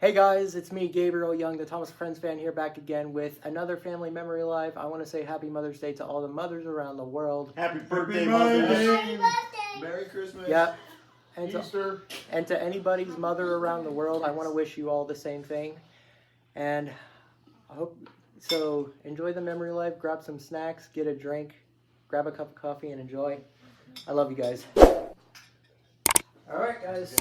Hey guys, it's me, Gabriel Young, the Thomas Friends fan, here back again with another Family Memory Live. I want to say Happy Mother's Day to all the mothers around the world. Happy birthday, Mother Day. Happy birthday. Merry Christmas. Yep. Easter. And to anybody's mother around the world, I want to wish you all the same thing. And I hope so. Enjoy the Memory Live. Grab some snacks, get a drink, grab a cup of coffee, and enjoy. I love you guys. All right, guys.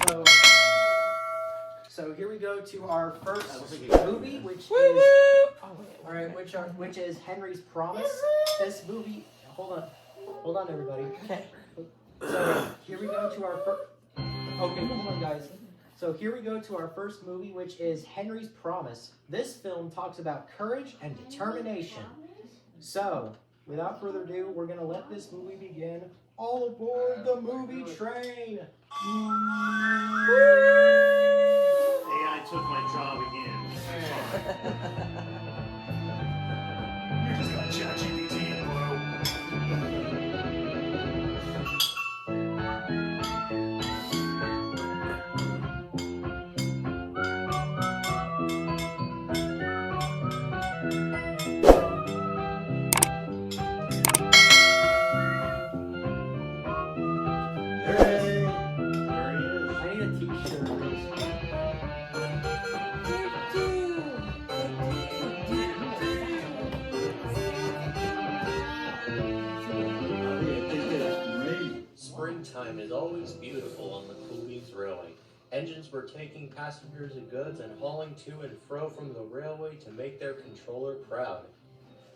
So here we go to our first movie, which is Henry's Promise. This movie. Hold on, everybody. Okay. So here we go to our first. Okay, hold on, guys. So here we go to our first movie, which is Henry's Promise. This film talks about courage and determination. So, without further ado, we're gonna let this movie begin. All aboard the movie train! AI took my job again. You just got ChatGPT, bro. Springtime is always beautiful on the Coolbeats Railway. Engines were taking passengers and goods and hauling to and fro from the railway to make their controller proud.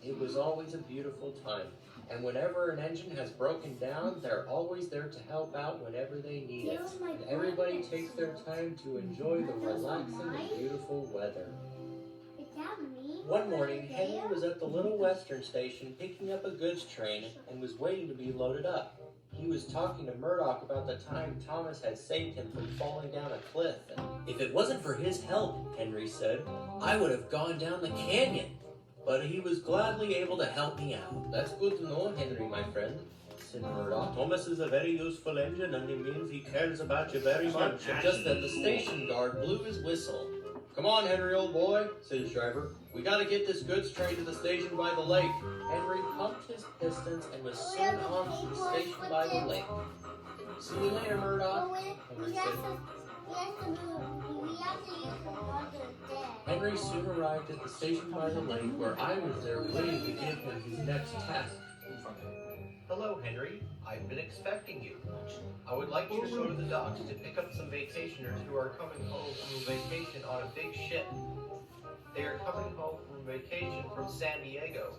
It was always a beautiful time, and whenever an engine has broken down, they're always there to help out whenever they need it. And everybody takes their time to enjoy the relaxing and beautiful weather. One morning, Henry was at the Little Western station picking up a goods train and was waiting to be loaded up. He was talking to Murdoch about the time Thomas had saved him from falling down a cliff. If it wasn't for his help, Henry said, I would have gone down the canyon. But he was gladly able to help me out. That's good to know, Henry, my friend, said Murdoch. Thomas is a very useful engine, and he means he cares about you very much. Just then the station guard blew his whistle. Come on, Henry, old boy, said his driver. We gotta get this goods train to the station by the lake. Henry pumped his pistons and was soon on to the station by the lake. See you later, Murdoch, Henry said. Henry soon arrived at the station by the lake, where I was there waiting to give him his next task. Hello, Henry. I've been expecting you. I would like you to go to the docks to pick up some vacationers who are coming home from a vacation on a big ship. They are coming home from vacation from San Diego,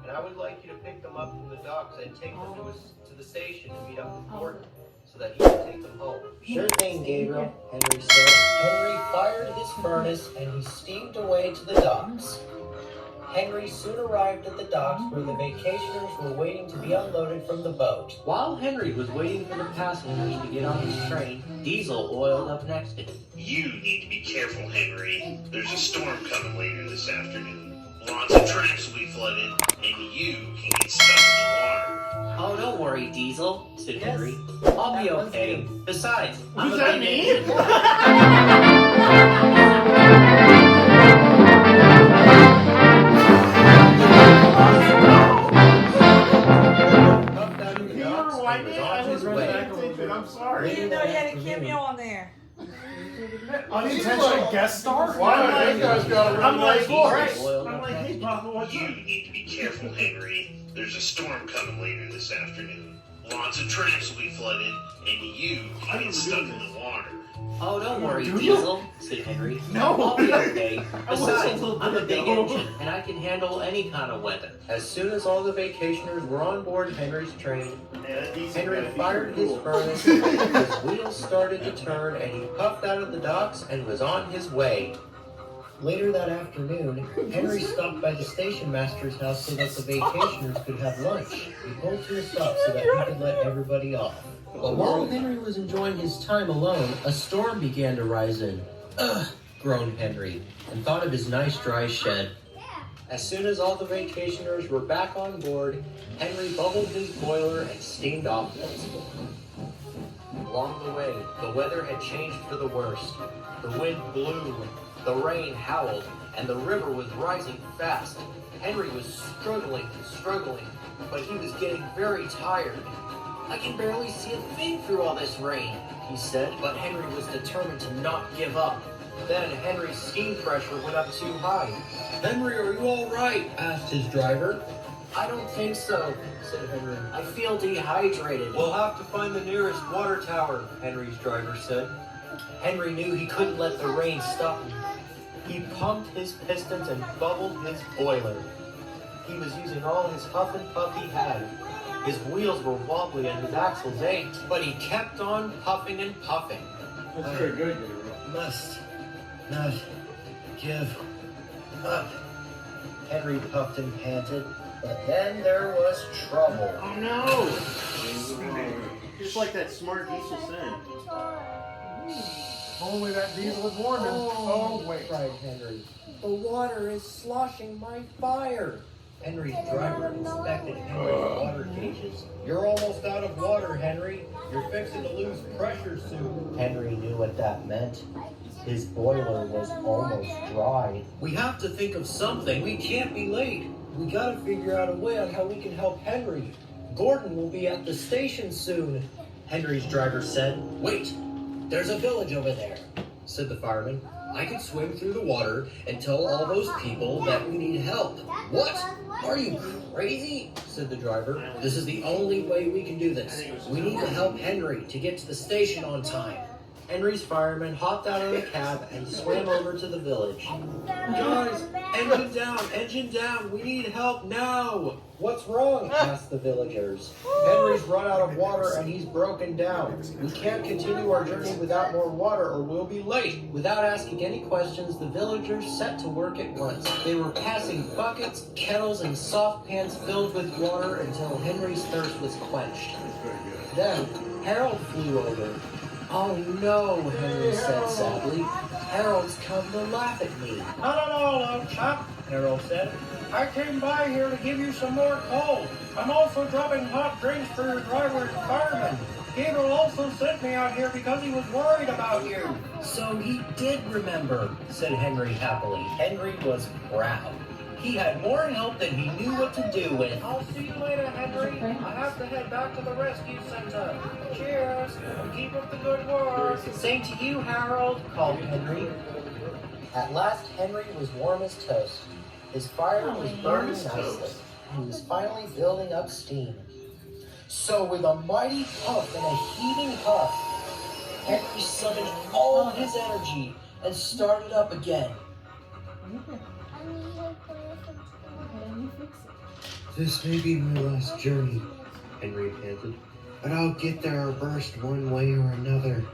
and I would like you to pick them up from the docks and take them to the station to meet up with Gordon, so that he can take them home. Sure thing, Gabriel, Henry said. Henry fired his furnace and he steamed away to the docks. Henry soon arrived at the docks where the vacationers were waiting to be unloaded from the boat. While Henry was waiting for the passengers to get on his train, Diesel oiled up next to him. You need to be careful, Henry. There's a storm coming later this afternoon. Lots of tracks will be flooded, and you can get stuck in the water. Oh, don't worry, Diesel, said Henry. I'll be okay. Besides, I'm a Who's that, big me? engine. I'm sorry. You didn't know you had a cameo on there. Unintentional guest star? Why do you guys got a really nice voice? I'm like, hey, Papa, what's up? You need to be careful, Henry. There's a storm coming later this afternoon. Lots of tracks will be flooded, and you can get stuck in the water. Oh, don't worry, Diesel, said Henry. No. I'll be okay. was a Besides, little I'm a bit big ago. engine, and I can handle any kind of weather. As soon as all the vacationers were on board Henry's train, Henry fired his furnace, his wheels started to turn, and he puffed out of the docks and was on his way. Later that afternoon, Henry stopped by the station master's house so that the vacationers could have lunch. He pulled to a stop so that he could let everybody off. But while Henry was enjoying his time alone, a storm began to rise in. Ugh, groaned Henry, and thought of his nice dry shed. As soon as all the vacationers were back on board, Henry bubbled his boiler and steamed off. Along the way, the weather had changed for the worst. The wind blew, The rain howled, and the river was rising fast. Henry was struggling, but he was getting very tired. I can barely see a thing through all this rain, he said, but Henry was determined to not give up. Then Henry's steam pressure went up too high. Henry, are you all right? Asked his driver. I don't think so, said Henry. I feel dehydrated. We'll have to find the nearest water tower, Henry's driver said. Henry knew he couldn't let the rain stop him. He pumped his pistons and bubbled his boiler. He was using all his huff and puff he had. His wheels were wobbly and his axles ached, but he kept on puffing and puffing. That's very good, Gabriel. Must not give up. Henry puffed and panted, but then there was trouble. Oh no! Just like that smart diesel said. Only that diesel is warming. Oh, wait. Cried Henry. The water is sloshing my fire. Henry's driver inspected Henry's water gauges. You're almost out of water, Henry. You're fixing to lose pressure soon. Henry knew what that meant. His boiler was almost dry. We have to think of something. We can't be late. We gotta figure out a way on how we can help Henry. Gordon will be at the station soon, Henry's driver said. Wait, there's a village over there, said the fireman. I can swim through the water and tell all those people that we need help. What? Are you crazy? Said the driver. This is the only way we can do this. We need to help Henry to get to the station on time. Henry's fireman hopped out of the cab and swam over to the village. Guys, engine down, we need help now. What's wrong? Asked the villagers. Henry's run out of water and he's broken down. We can't continue our journey without more water or we'll be late. Without asking any questions, the villagers set to work at once. They were passing buckets, kettles, and soft pans filled with water until Henry's thirst was quenched. Then Harold flew over. Oh no, Henry said sadly. Harold's come to laugh at me. Not at all, old chap, Harold said. I came by here to give you some more coal. I'm also dropping hot drinks for your driver and fireman. Gabriel also sent me out here because he was worried about you. So he did remember, said Henry happily. Henry was proud. He had more help than he knew what to do with. I'll see you later, Henry. I have to head back to the rescue center. Cheers. Keep up the good work. Same to you, Harold, called Henry. At last, Henry was warm as toast. His fire was burning nicely. He was finally building up steam. So with a mighty puff and a heaving huff, Henry summoned all his energy and started up again. This may be my last journey, Henry panted, but I'll get there or burst one way or another.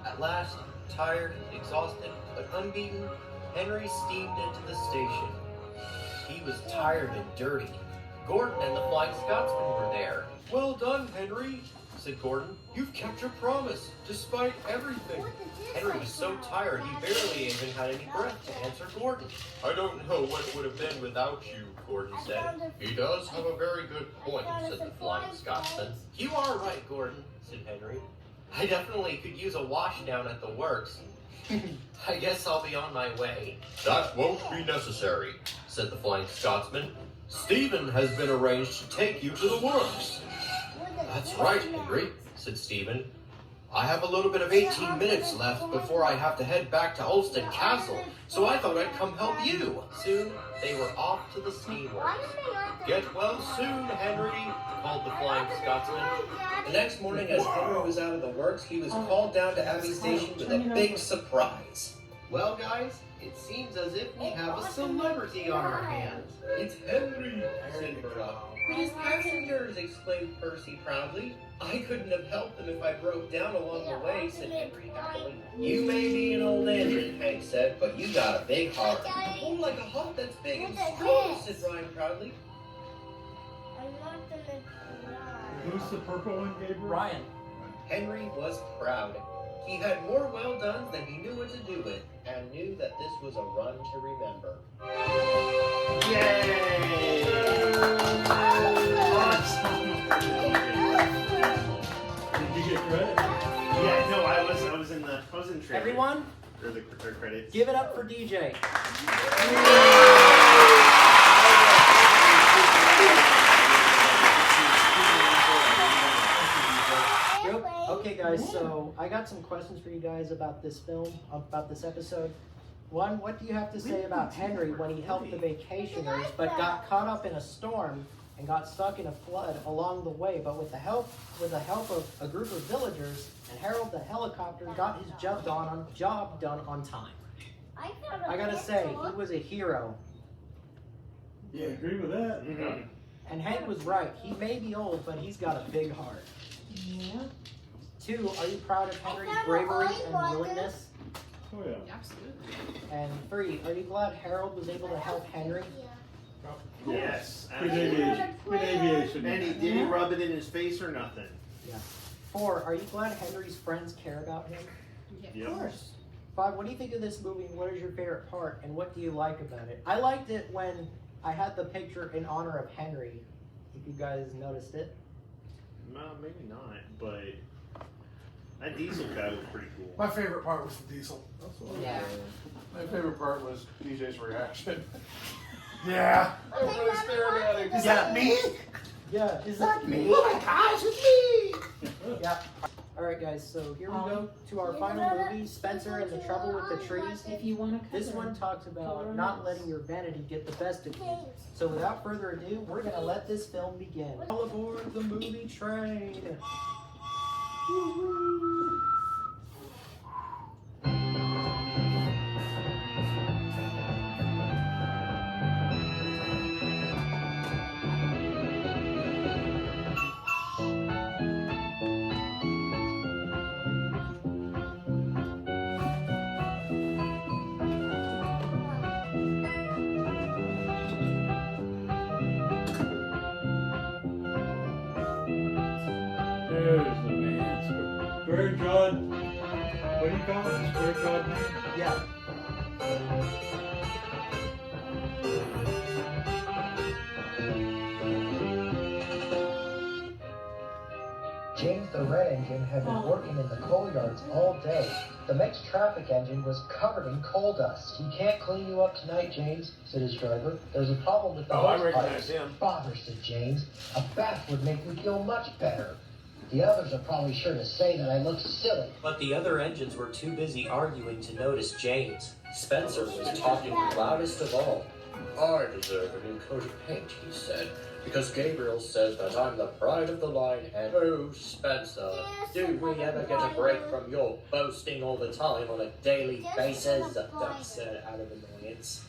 At last, tired, exhausted, but unbeaten, Henry steamed into the station. He was tired and dirty. Gordon and the Flying Scotsman were there. Well done, Henry, said Gordon. You've kept your promise, despite everything. Henry was so tired he barely even had any breath to answer Gordon. I don't know what it would have been without you, Gordon said. He does have a very good point, said the Flying Scotsman. You are right, Gordon, said Henry. I definitely could use a wash down at the works. I guess I'll be on my way. That won't be necessary, said the Flying Scotsman. Stephen has been arranged to take you to the works. That's right, Henry, said Stephen. I have a little bit of 18 minutes left before I have to head back to Ulstead Castle, so I thought I'd come help you. Soon, they were off to the steamworks. Get well soon, Henry, called the Flying Scotsman. The next morning, as Henry was out of the works, he was called down to Abbey Station with a big surprise. Well, guys, it seems as if we have a celebrity on our hands. It's Henry, said Murdoch. His passengers, exclaimed Percy proudly. I couldn't have helped them if I broke down along the way, said Henry happily. You may be an old engine, Hank said, but you got a big heart. Oh, like a heart that's big and strong, said Ryan proudly. Who's the purple one, Gabriel? Ryan. Henry was proud. He had more well done than he knew what to do with, and knew that this was a run to remember. Yay! Did you get credit? Yeah, no, I was in training. Everyone, Or the credits. Give it up for DJ. Okay, guys, so I got some questions for you guys about this film, about this episode. One, what do you have to say about Henry when he helped the vacationers but got caught up in a storm and got stuck in a flood along the way, but with the help of a group of villagers and Harold the helicopter got his job done on time? I gotta say, he was a hero. Yeah, agree with that. Mm-hmm. And Hank was right. He may be old, but he's got a big heart. Yeah. 2, are you proud of Henry's bravery and willingness? Oh yeah. Absolutely. And 3, are you glad Harold was able to help Henry? Yes. Good absolutely. aviation. Good aviation. And did he rub it in his face or nothing? Yeah. 4, are you glad Henry's friends care about him? Yep. Of course. 5, what do you think of this movie and what is your favorite part and what do you like about it? I liked it when I had the picture in honor of Henry, if you guys noticed it. No, maybe not, but that diesel guy was pretty cool. My favorite part was the diesel. Yeah. My favorite part was DJ's reaction. Yeah. Everybody staring at him. Is that me? Yeah, is that me? Oh my gosh, it's me! Yeah. Alright guys, so here we go to our final movie, Spencer and the Trouble with the Trees. If you want to This one talks about not letting your vanity get the best of you. So without further ado, we're going to let this film begin. All aboard the movie train. There's the man. Square jawed. What do you call it? Square jawed man? Yeah. James the Red Engine had been working in the coal yards all day. The next traffic engine was covered in coal dust. He can't clean you up tonight, James, said his driver. There's a problem with the hose pipes. Bother, said James. A bath would make me feel much better. The others are probably sure to say that I look silly. But the other engines were too busy arguing to notice James. Spencer was talking loudest of all. I deserve a new coat of paint, he said, because Gabriel says that I'm the pride of the line, and oh, Spencer, do we ever get a break from your boasting all the time on a daily basis? Doug said out of annoyance.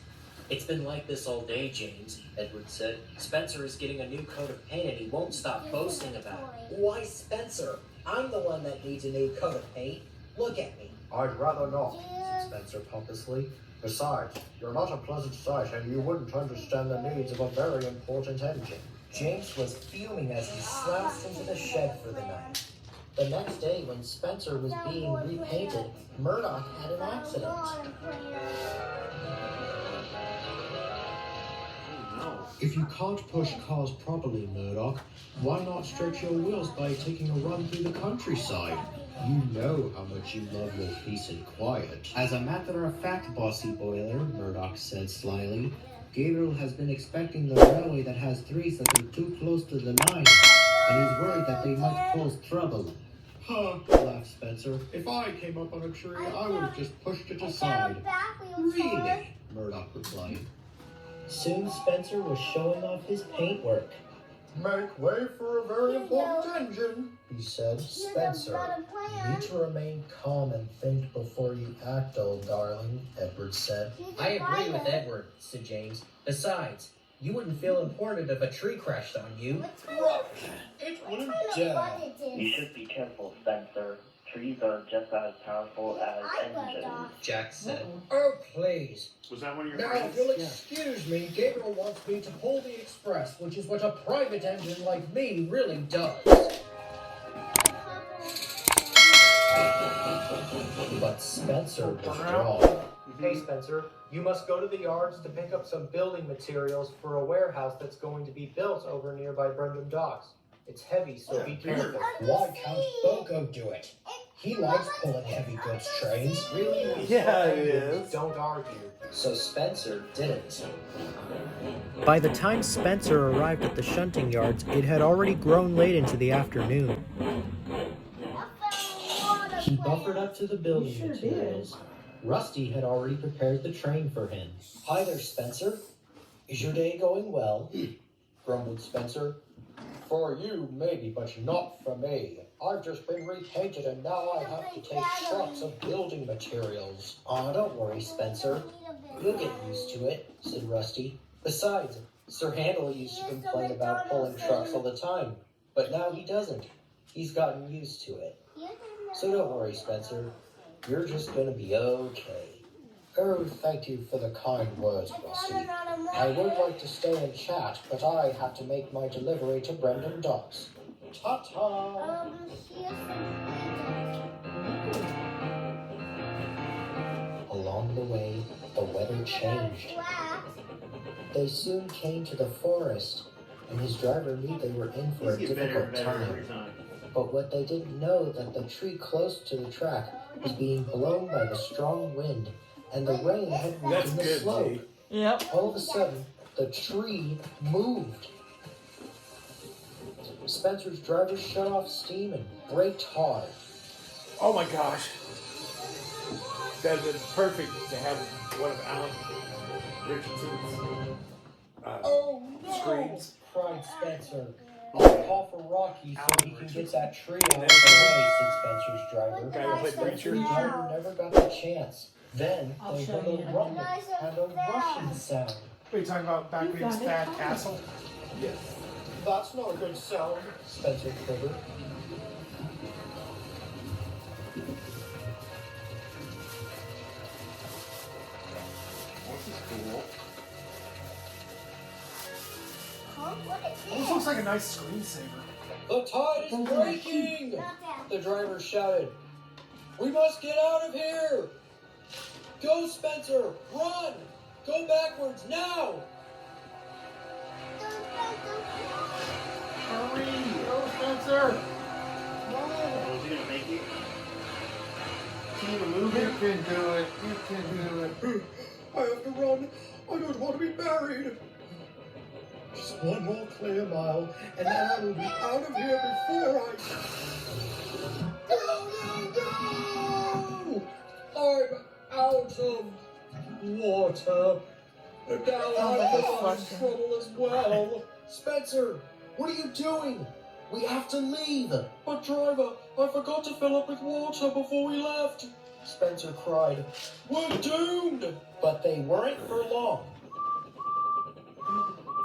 It's been like this all day, James, Edward said. Spencer is getting a new coat of paint and he won't stop boasting about it. Why, Spencer? I'm the one that needs a new coat of paint. Look at me. I'd rather not, said Spencer pompously. Besides, you're not a pleasant sight and you wouldn't understand the needs of a very important engine. James was fuming as he slouched into the shed for the night. The next day, when Spencer was being repainted, Murdoch had an accident. If you can't push cars properly, Murdoch, why not stretch your wheels by taking a run through the countryside? You know how much you love your peace and quiet. As a matter of fact, Bossy Boiler, Murdoch said slyly, Gabriel has been expecting the railway that has trees that are too close to the line, and he's worried that they might cause trouble. Huh, laughed Spencer. If I came up on a tree, I would have just pushed it aside. Really? Murdoch replied. Soon Spencer was showing off his paintwork. Make way for a very important engine, he said. Spencer, you need to remain calm and think before you act, old darling, Edward said. I agree with Edward, said James. Besides, you wouldn't feel important if a tree crashed on you. It wouldn't do. You should be careful, Spencer. Trees are just as powerful as engines. Jack said. Oh, please. Was that one of your Now, friends? if you'll excuse me, Gabriel wants me to pull the express, which is what a private engine like me really does. But Spencer was wrong. Hey, Spencer, you must go to the yards to pick up some building materials for a warehouse that's going to be built over nearby Brenham Docks. It's heavy, so be careful. Why can't Bogo do it? He likes pulling heavy goods trains. Really? Yeah, it is. Don't argue. So Spencer didn't. By the time Spencer arrived at the shunting yards, it had already grown late into the afternoon. He buffered up to the building You sure materials. Rusty had already prepared the train for him. Hi there, Spencer. Is your day going well? Grumbled Spencer. For you, maybe, but not for me. I've just been repainted and now I have to take trucks of building materials. Aw, don't worry, Spencer. You'll get used to it, said Rusty. Besides, Sir Handel used to complain about pulling trucks all the time, but now he doesn't. He's gotten used to it. So don't worry, Spencer. You're just gonna be okay. Oh, thank you for the kind words, Rusty. I would like to stay and chat, but I have to make my delivery to Brendan Docks. Ta-ta! Along the way, the weather changed. They soon came to the forest, and his driver knew they were in for a These get better difficult and better every time. time. But what they didn't know that the tree close to the track was being blown by the strong wind, and the rain had That's weakened the good, slope. G. Yep. All of a sudden, the tree moved. Spencer's driver shut off steam and braked hard. Oh my gosh. That would have been perfect to have one of Alan Richardson's screams. Cried Spencer. Call for Rocky so he can get that tree out of the way, said Spencer's driver. Guy who played Spencer's Preacher. driver never got the chance. Then I'll they show heard a you. rumble and a rushing sound. What are you talking about? Back when he was You got it. Fat Castle? Yes. That's not a good sound, Spencer quivered. This is cool. This looks like a nice screensaver. The tide is breaking! The driver shouted. We must get out of here! Go, Spencer! Run! Go backwards now! Hurry! Go, Spencer! Oh, is he gonna make it? Can you move it? You can do it. You can do it. I have to run. I don't want to be buried. Just one more clear mile, and then I will be out of here before I... Go! I'm out of water. And now I'm in trouble as well. Spencer, what are you doing? We have to leave. But driver, I forgot to fill up with water before we left. Spencer cried. We're doomed! But they weren't for long.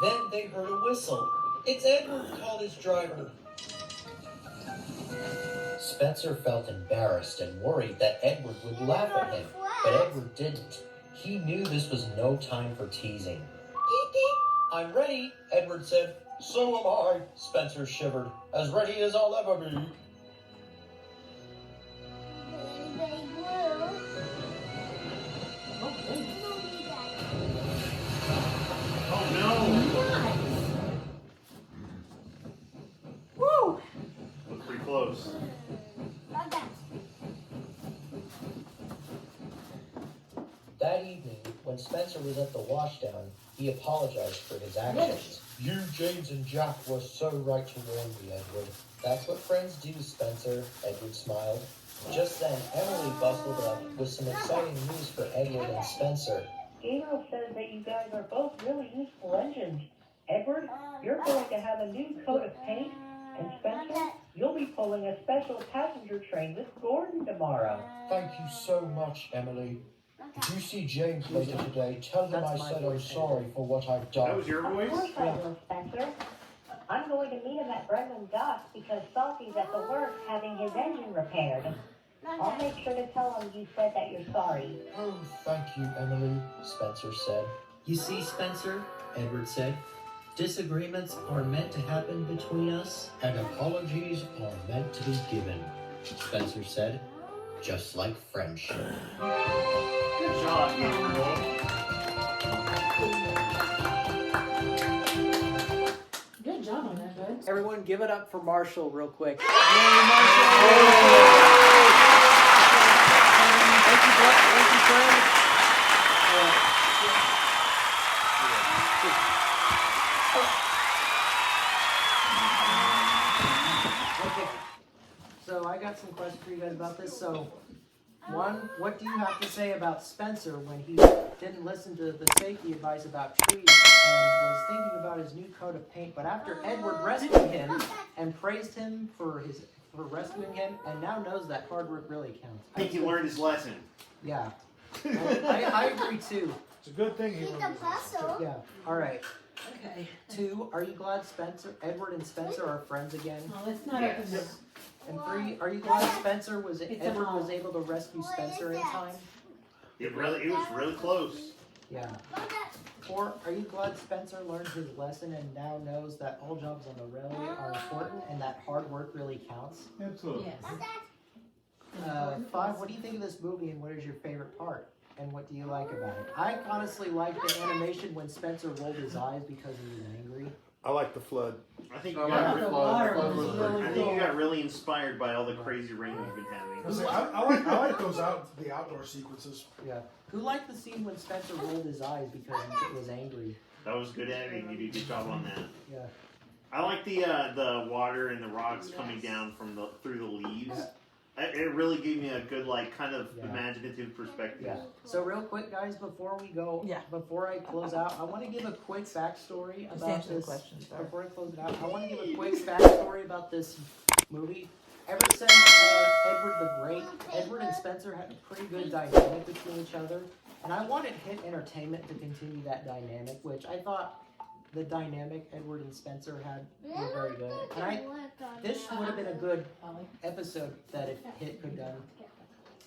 Then they heard a whistle. It's Edward, called his driver. Spencer felt embarrassed and worried that Edward would laugh at him, but Edward didn't. He knew this was no time for teasing. Beep, beep. I'm ready, Edward said. So am I, Spencer shivered. As ready as I'll ever be. Oh no! Woo! Look pretty close. That evening, when Spencer was at the washdown, he apologized for his actions. You, James, and Jack were so right to warn me, Edward. That's what friends do, Spencer, Edward smiled. Just then, Emily bustled up with some exciting news for Edward and Spencer. Gabriel says that you guys are both really useful engines. Edward, you're going to have a new coat of paint, and Spencer, you'll be pulling a special passenger train with Gordon tomorrow. Thank you so much, Emily. If you see James later today, tell him I said I'm sorry for what I've That done. was your Of voice? course I will, Spencer. I'm going to meet him at Brendan Docks because Salty's at the works having his engine repaired. I'll make sure to tell him you said that you're sorry. Oh, thank you, Emily, Spencer said. You see, Spencer, Edward said, disagreements are meant to happen between us, and apologies are meant to be given, Spencer said, just like friendship. Good job, Gabriel. Good job on that, bud. Everyone, give it up for Marshall real quick. Yay, Marshall! Okay. So I got some questions for you guys about this. So, one, what do you have to say about Spencer when he didn't listen to the safety advice about trees and was thinking about his new coat of paint? But after Edward rescued him and praised him for rescuing him, and now knows that hard work really counts. I think he learned his lesson. Yeah, I agree too. It's a good thing he learned this. Yeah. All right. Okay. 2, are you glad Edward and Spencer are friends again? Well, let's not open this. And 3, are you glad Edward all. was able to rescue Spencer in time? It was really close. Yeah. 4, are you glad Spencer learned his lesson and now knows that all jobs on the railway are important and that hard work really counts? Absolutely. Yes. 5, what do you think of this movie and what is your favorite part? And what do you like about it? I honestly like the animation when Spencer rolled his eyes because he was angry. I like the flood. I think I you like got, the The flood. water The flood was was really I think you got really inspired by all the crazy rain we've been having. I like the outdoor sequences. Yeah. Who liked the scene when Spencer rolled his eyes because he was angry? That was good editing. You did a good job on that. Yeah. I like the water and the rocks coming down from through the leaves. It really gave me a good kind of imaginative perspective. Yeah. So real quick, guys, before we go, before I close out, I want to give a quick backstory about this. Before I close it out, I want to give a quick backstory about this movie. Ever since Edward the Great, Edward and Spencer had a pretty good dynamic between each other, and I wanted Hit Entertainment to continue that dynamic, which I thought the dynamic Edward and Spencer had were very good. And this would have been a good episode that if Hit could done.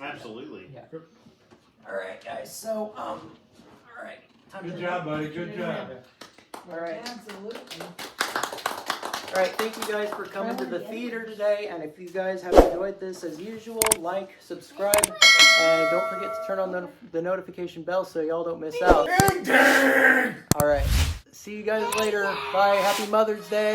Absolutely. Yeah. All right, guys. So, all right. Good job, buddy. Good job. All right. Absolutely. All right. Thank you guys for coming to the theater today. And if you guys have enjoyed this, as usual, like, subscribe, and don't forget to turn on the notification bell so y'all don't miss out. All right. See you guys later. Bye. Happy Mother's Day.